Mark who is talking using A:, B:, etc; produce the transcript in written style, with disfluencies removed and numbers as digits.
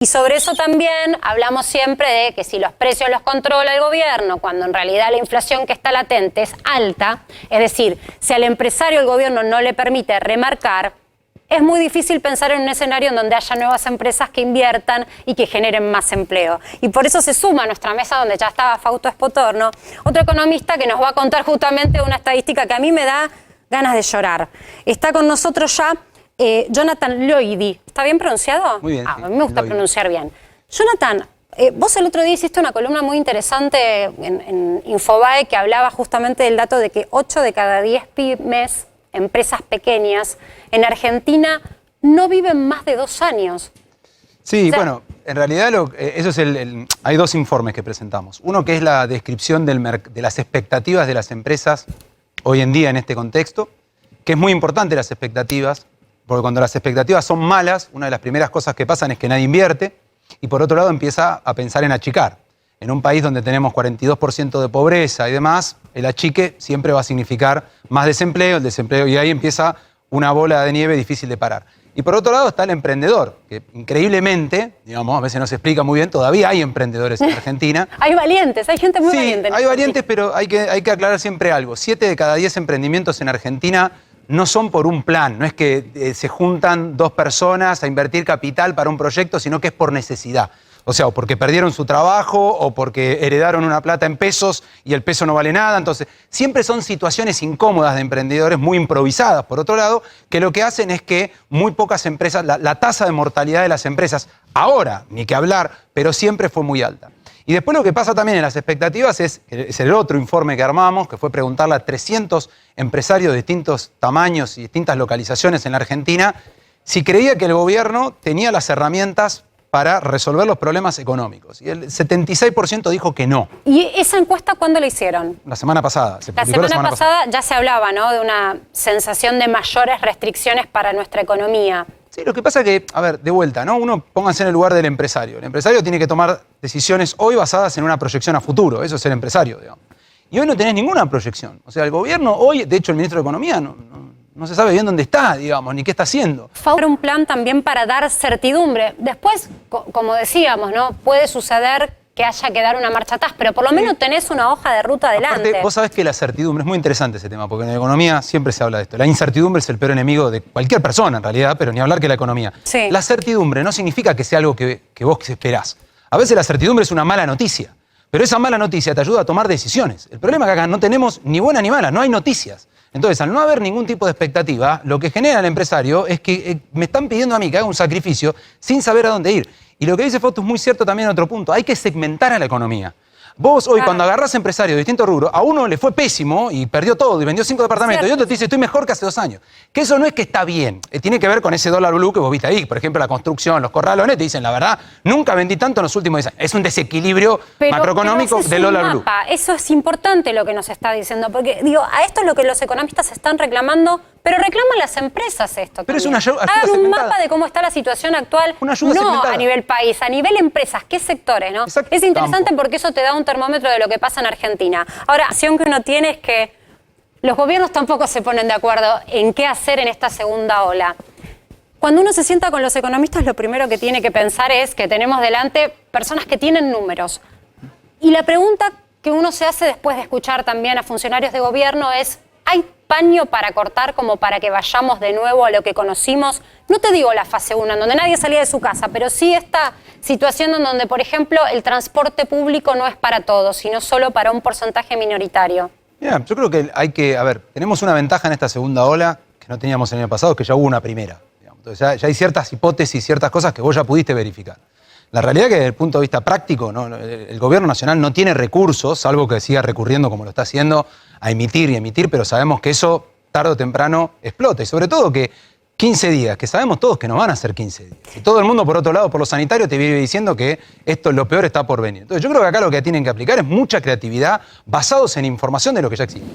A: Y sobre eso también hablamos siempre de que si los precios los controla el gobierno, cuando en realidad la inflación que está latente es alta, es decir, si al empresario el gobierno no le permite remarcar, es muy difícil pensar en un escenario en donde haya nuevas empresas que inviertan y que generen más empleo. Y por eso se suma a nuestra mesa, donde ya estaba Fausto Espotorno, otro economista que nos va a contar justamente una estadística que a mí me da ganas de llorar. Está con nosotros ya Jonathan Loidy. ¿Está bien pronunciado?
B: Muy bien.
A: A mí me gusta pronunciar bien. Jonathan, vos el otro día hiciste una columna muy interesante en Infobae que hablaba justamente del dato de que 8 de cada 10 pymes, empresas pequeñas, en Argentina no viven más de 2 años.
B: Sí,
A: o sea,
B: bueno, en realidad eso es hay 2 informes que presentamos. Uno que es la descripción de las expectativas de las empresas hoy en día en este contexto, que es muy importante las expectativas, porque cuando las expectativas son malas, una de las primeras cosas que pasan es que nadie invierte y por otro lado empieza a pensar en achicar. En un país donde tenemos 42% de pobreza y demás, el achique siempre va a significar más desempleo, el desempleo, y ahí empieza una bola de nieve difícil de parar. Y por otro lado está el emprendedor, que increíblemente, digamos, a veces no se explica muy bien, todavía hay emprendedores en Argentina.
A: Hay valientes, hay gente muy valiente.
B: Sí, hay valientes, pero hay que aclarar siempre algo. 7 de cada 10 emprendimientos en Argentina no son por un plan, no es que se juntan 2 personas a invertir capital para un proyecto, sino que es por necesidad. O sea, o porque perdieron su trabajo, o porque heredaron una plata en pesos y el peso no vale nada. Entonces, siempre son situaciones incómodas de emprendedores, muy improvisadas, por otro lado, que lo que hacen es que muy pocas empresas, la tasa de mortalidad de las empresas, ahora, ni que hablar, pero siempre fue muy alta. Y después lo que pasa también en las expectativas es el otro informe que armamos, que fue preguntarle a 300 empresarios de distintos tamaños y distintas localizaciones en la Argentina, si creía que el gobierno tenía las herramientas para resolver los problemas económicos. Y el 76% dijo que no.
A: ¿Y esa encuesta cuándo la hicieron?
B: La semana pasada.
A: La semana pasada ya se hablaba, ¿no?, de una sensación de mayores restricciones para nuestra economía.
B: Sí, lo que pasa es que, a ver, de vuelta, ¿no? Uno pónganse en el lugar del empresario. El empresario tiene que tomar decisiones hoy basadas en una proyección a futuro. Eso es el empresario, digamos. Y hoy no tenés ninguna proyección. O sea, el gobierno hoy, de hecho el ministro de Economía no se sabe bien dónde está, digamos, ni qué está haciendo.
A: Falta un plan también para dar certidumbre. Después, como decíamos, ¿no?, puede suceder que haya que dar una marcha atrás, pero por lo menos tenés una hoja de ruta adelante.
B: Aparte, vos sabés que la certidumbre, es muy interesante ese tema, porque en la economía siempre se habla de esto. La incertidumbre es el peor enemigo de cualquier persona, en realidad, pero ni hablar que la economía.
A: Sí.
B: La certidumbre no significa que sea algo que vos esperás. A veces la certidumbre es una mala noticia, pero esa mala noticia te ayuda a tomar decisiones. El problema es que acá no tenemos ni buena ni mala, no hay noticias. Entonces, al no haber ningún tipo de expectativa, lo que genera el empresario es que me están pidiendo a mí que haga un sacrificio sin saber a dónde ir. Y lo que dice Fausto es muy cierto también en otro punto. Hay que segmentar a la economía. Vos hoy, cuando agarrás empresarios de distintos rubros, a uno le fue pésimo y perdió todo y vendió 5 departamentos, y otro te dice, estoy mejor que hace 2 años. Que eso no es que está bien. Tiene que ver con ese dólar blue que vos viste ahí. Por ejemplo, la construcción, los corralones, te dicen, la verdad, nunca vendí tanto en los últimos 10 años. Es un desequilibrio macroeconómico del dólar blue.
A: Eso es importante lo que nos está diciendo, porque digo, a esto es lo que los economistas están reclamando, pero reclaman las empresas esto.
B: Pero es una ayuda
A: Hagan un
B: segmentada.
A: mapa de cómo está la situación actual,
B: Una ayuda
A: no
B: segmentada.
A: a nivel país, a nivel empresas, qué sectores, ¿no?
B: Exacto.
A: Es interesante
B: Campo.
A: porque eso te da un termómetro de lo que pasa en Argentina. Ahora, la acción que uno tiene es que los gobiernos tampoco se ponen de acuerdo en qué hacer en esta segunda ola. Cuando uno se sienta con los economistas, lo primero que tiene que pensar es que tenemos delante personas que tienen números. Y la pregunta que uno se hace después de escuchar también a funcionarios de gobierno es, ¿hay paño para cortar como para que vayamos de nuevo a lo que conocimos? No te digo la fase 1, en donde nadie salía de su casa, pero sí esta situación en donde, por ejemplo, el transporte público no es para todos, sino solo para un porcentaje minoritario.
B: Mira, yo creo que tenemos una ventaja en esta segunda ola que no teníamos el año pasado, que ya hubo una primera. Digamos. Entonces ya hay ciertas hipótesis, ciertas cosas que vos ya pudiste verificar. La realidad es que desde el punto de vista práctico, ¿no?, el gobierno nacional no tiene recursos, salvo que siga recurriendo como lo está haciendo, a emitir y emitir, pero sabemos que eso tarde o temprano explota. Y sobre todo que 15 días, que sabemos todos que no van a ser 15 días. Y todo el mundo, por otro lado, por lo sanitario, te viene diciendo que esto, lo peor está por venir. Entonces yo creo que acá lo que tienen que aplicar es mucha creatividad basados en información de lo que ya existe.